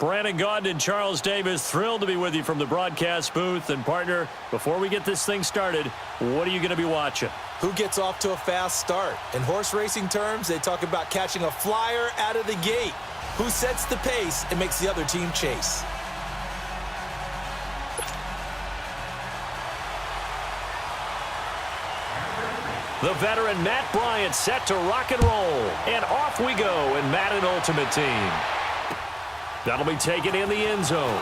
Brandon Gaudin and Charles Davis, thrilled to be with you from the broadcast booth. And, partner, before we get this thing started, what are you going to be watching? Who gets off to a fast start? In horse racing terms, they talk about catching a flyer out of the gate. Who sets the pace and makes the other team chase? The veteran Matt Bryant set to rock and roll. And off we go in Madden Ultimate Team. That'll be taken in the end zone.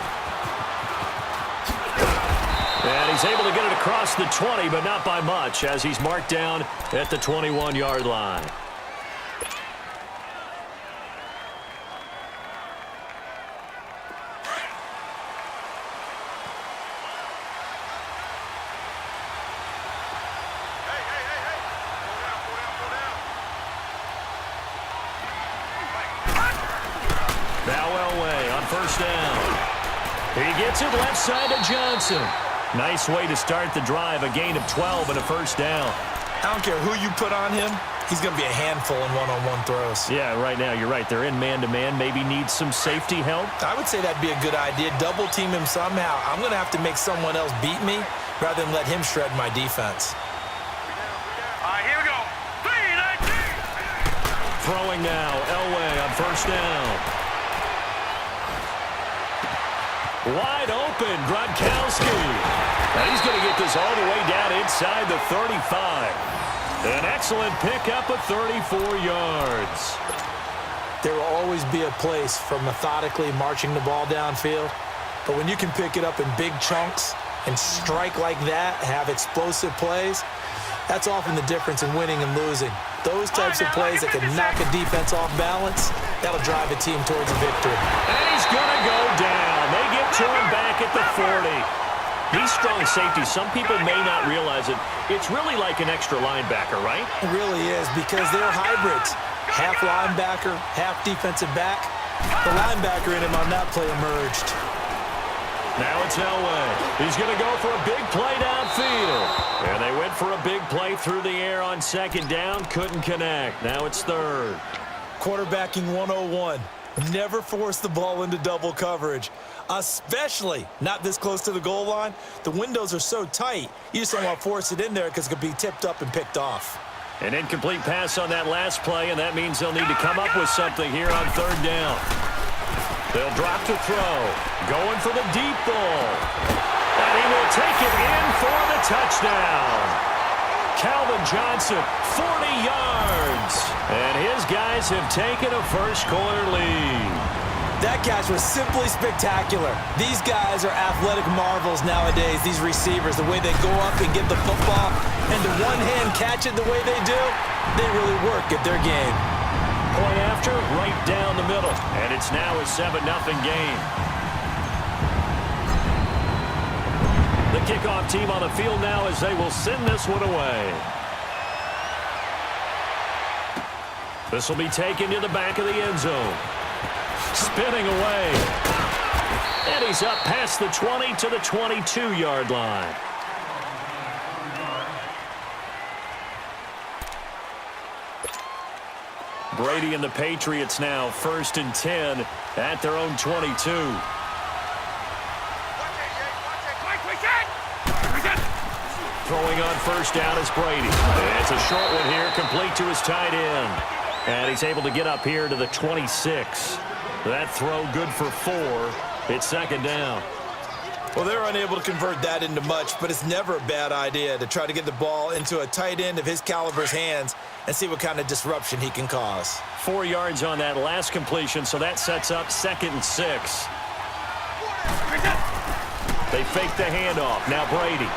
And he's able to get it across the 20, but not by much, as he's marked down at the 21-yard line. First down. He gets it left side to Johnson. Nice way to start the drive. A gain of 12 and a first down. I don't care who you put on him. He's going to be a handful in one-on-one throws. Yeah, right now, you're right. They're in man-to-man. Maybe needs some safety help. I would say that'd be a good idea. Double team him somehow. I'm going to have to make someone else beat me rather than let him shred my defense. All right, here we go. 3-19. Throwing now. Elway on first down. Wide open, Gronkowski. And he's going to get this all the way down inside the 35. An excellent pickup of 34 yards. There will always be a place for methodically marching the ball downfield. But when you can pick it up in big chunks and strike like that, have explosive plays, that's often the difference in winning and losing. Those types of plays that can knock a defense off balance, that'll drive a team towards a victory. And he's going to go down. They get to him back at the 40. These strong safeties, some people may not realize it. It's really like an extra linebacker, right? It really is, because they're hybrids. Half linebacker, half defensive back. The linebacker in him on that play emerged. Now it's Elway. He's going to go for a big play downfield. And they went for a big play through the air on second down. Couldn't connect. Now it's third. Quarterbacking 101. Never force the ball into double coverage, especially not this close to the goal line. The windows are so tight, you just don't want to force it in there because it could be tipped up and picked off. An incomplete pass on that last play, and that means they'll need to come up with something here on third down. They'll drop to throw. Going for the deep ball. And he will take it in for the touchdown. Calvin Johnson, 40 yards. And his guys have taken a first-quarter lead. That catch was simply spectacular. These guys are athletic marvels nowadays, these receivers. The way they go up and get the football and to one-hand catch it the way they do, they really work at their game. Point after, right down the middle. And it's now a 7-0 game. The kickoff team on the field now as they will send this one away. This will be taken to the back of the end zone. Spinning away. And he's up past the 20 to the 22-yard line. Brady and the Patriots now 1st and 10 at their own 22. Throwing on first down is Brady. It's a short one here, complete to his tight end. And he's able to get up here to the 26. That throw good for 4. It's second down. Well, they're unable to convert that into much, but it's never a bad idea to try to get the ball into a tight end of his caliber's hands and see what kind of disruption he can cause. 4 yards on that last completion, so that sets up 2nd and 6. They fake the handoff. Now Brady.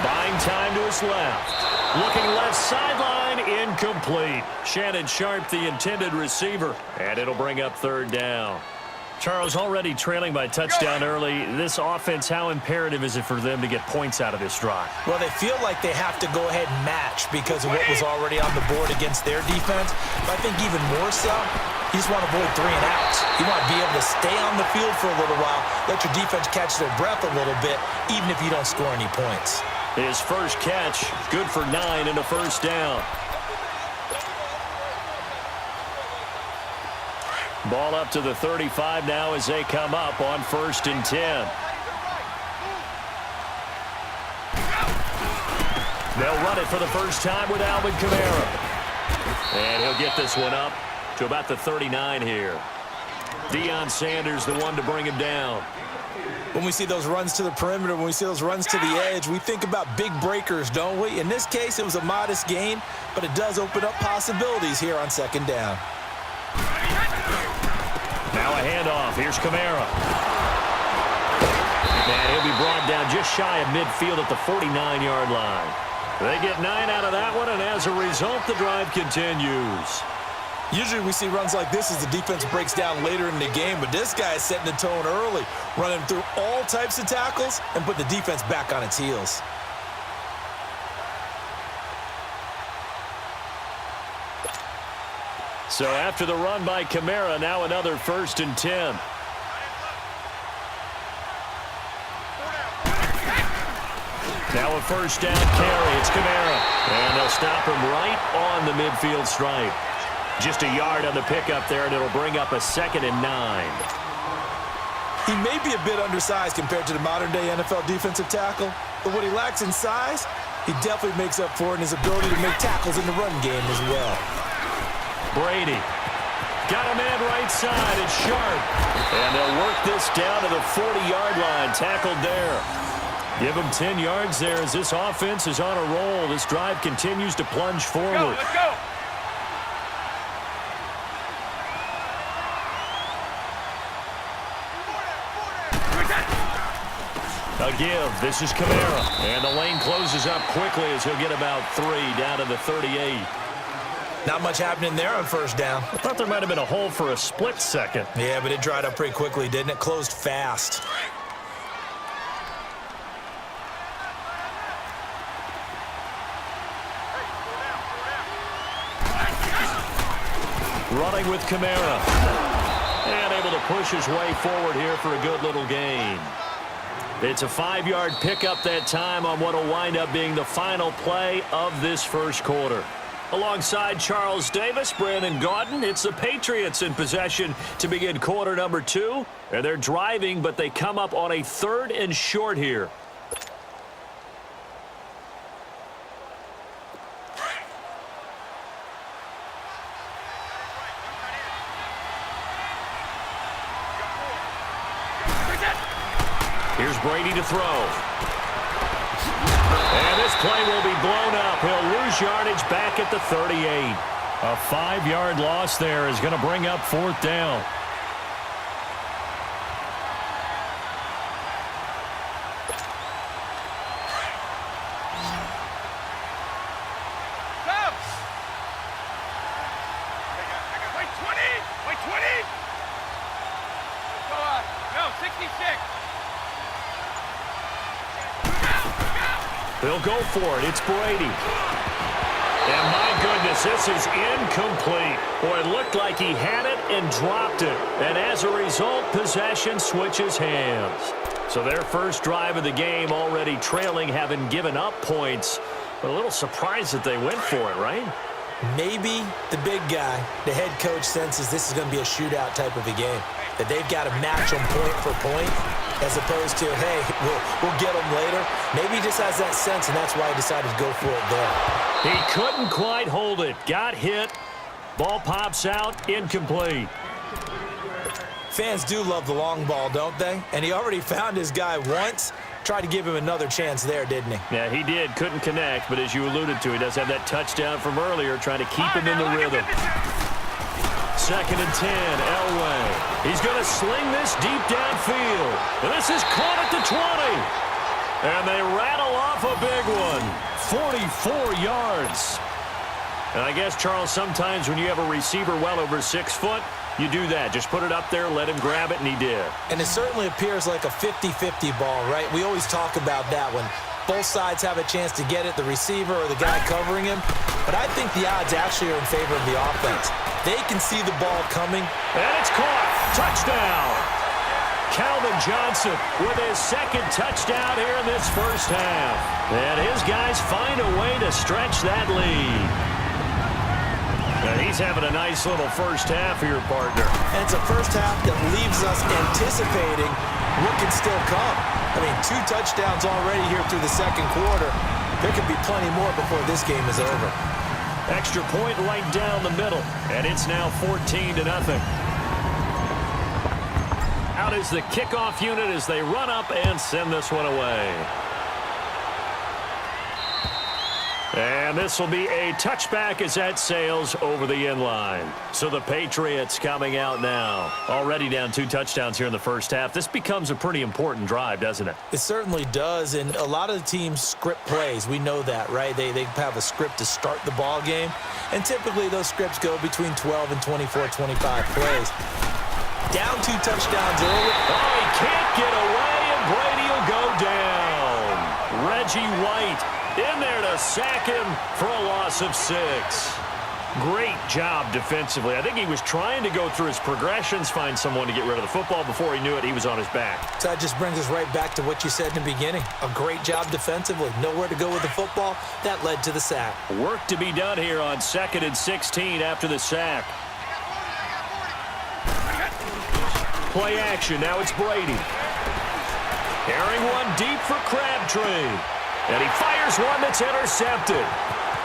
Buying time to his left. Looking left sideline, incomplete. Shannon Sharp, the intended receiver. And it'll bring up third down. Charles, already trailing by touchdown early. This offense, how imperative is it for them to get points out of this drive? Well, they feel like they have to go ahead and match because of what was already on the board against their defense. But I think even more so, you just want to avoid 3 and outs. You want to be able to stay on the field for a little while, let your defense catch their breath a little bit, even if you don't score any points. His first catch, good for 9 and a first down. Ball up to the 35 now as they come up on 1st and 10. They'll run it for the first time with Alvin Kamara. And he'll get this one up to about the 39 here. Deion Sanders the one to bring him down. When we see those runs to the perimeter, when we see those runs to the edge, we think about big breakers, don't we? In this case, it was a modest gain, but it does open up possibilities here on 2nd down. Now a handoff. Here's Kamara. And he'll be brought down just shy of midfield at the 49-yard line. They get 9 out of that one, and as a result, the drive continues. Usually we see runs like this as the defense breaks down later in the game, but this guy is setting the tone early, running through all types of tackles and put the defense back on its heels. So after the run by Kamara, now another 1st and 10. Now a 1st down carry. It's Kamara. And they'll stop him right on the midfield stripe. Just a yard on the pickup there, and it'll bring up a 2nd and 9. He may be a bit undersized compared to the modern-day NFL defensive tackle, but what he lacks in size, he definitely makes up for in his ability to make tackles in the run game as well. Brady. Got a man right side. It's Sharp. And they'll work this down to the 40-yard line. Tackled there. Give him 10 yards there as this offense is on a roll. This drive continues to plunge forward. Let's go. A give. This is Kamara. And the lane closes up quickly as he'll get about 3 down to the 38. Not much happening there on 1st down. I thought there might have been a hole for a split second. Yeah, but it dried up pretty quickly, didn't it? Closed fast. Running with Kamara. And able to push his way forward here for a good little gain. It's a 5-yard pickup that time on what will wind up being the final play of this 1st quarter. Alongside Charles Davis, Brandon Gaudin, it's the Patriots in possession to begin quarter number 2. And they're driving, but they come up on a 3rd and short here. Here's Brady to throw. And this play will be blown up. He'll lose yardage back at the 38. A 5-yard loss there is going to bring up 4th down. Wait, 20. Wait, 20. Go on. No, 66. They'll go for it. It's Brady. And my goodness, this is incomplete. Boy, it looked like he had it and dropped it. And as a result, possession switches hands. So their first drive of the game already trailing, having given up points. But a little surprised that they went for it, right? Maybe the big guy, the head coach, senses this is going to be a shootout type of a game. That they've got to match them point for point, as opposed to, hey, we'll get them later. Maybe he just has that sense, and that's why he decided to go for it there. He couldn't quite hold it. Got hit. Ball pops out. Incomplete. Fans do love the long ball, don't they? And he already found his guy once. Tried to give him another chance there, didn't he? Yeah, he did. Couldn't connect, but as you alluded to, he does have that touchdown from earlier, trying to keep him in the rhythm. 2nd and 10, Elway. He's going to sling this deep downfield. And this is caught at the 20. And they rattle off a big one. 44 yards. And I guess, Charles, sometimes when you have a receiver well over 6 foot, you do that. Just put it up there, let him grab it, and he did. And it certainly appears like a 50-50 ball, right? We always talk about that when both sides have a chance to get it, the receiver or the guy covering him. But I think the odds actually are in favor of the offense. They can see the ball coming. And it's caught. Touchdown. Calvin Johnson with his 2nd touchdown here in this first half. And his guys find a way to stretch that lead. And he's having a nice little first half here, partner. And it's a first half that leaves us anticipating what can still come. I mean, 2 touchdowns already here through the second quarter. There could be plenty more before this game is over. Extra point right down the middle, and it's now 14-0. Out is the kickoff unit as they run up and send this one away. And this will be a touchback as that sails over the end line. So the Patriots coming out now. Already down 2 touchdowns here in the first half. This becomes a pretty important drive, doesn't it? It certainly does, and a lot of the teams script plays. We know that, right? They have a script to start the ball game, and typically those scripts go between 12 and 24, 25 plays. Down 2 touchdowns early. Oh, he can't get away, and Brady will go down. Reggie White in there to sack him for a loss of 6. Great job defensively. I think he was trying to go through his progressions, find someone to get rid of the football. Before he knew it, he was on his back. So that just brings us right back to what you said in the beginning. A great job defensively. Nowhere to go with the football. That led to the sack. Work to be done here on 2nd and 16 after the sack. Play action. Now it's Brady. Airing one deep for Crabtree. And he fires one that's intercepted.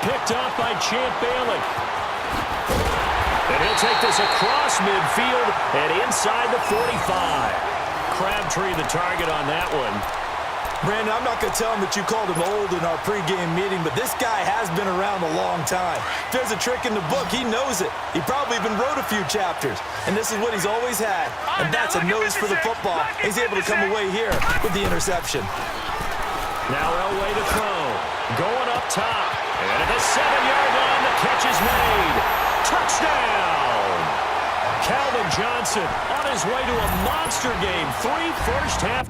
Picked off by Champ Bailey. And he'll take this across midfield and inside the 45. Crabtree the target on that one. Brandon, I'm not going to tell him that you called him old in our pregame meeting, but this guy has been around a long time. If there's a trick in the book, he knows it. He probably even wrote a few chapters, and this is what he's always had, and that's a nose for the football. He's able to come away here with the interception. Now Elway to throw. Going up top. And at the 7-yard line, the catch is made. Touchdown! Calvin Johnson on his way to a monster game. 3 first-half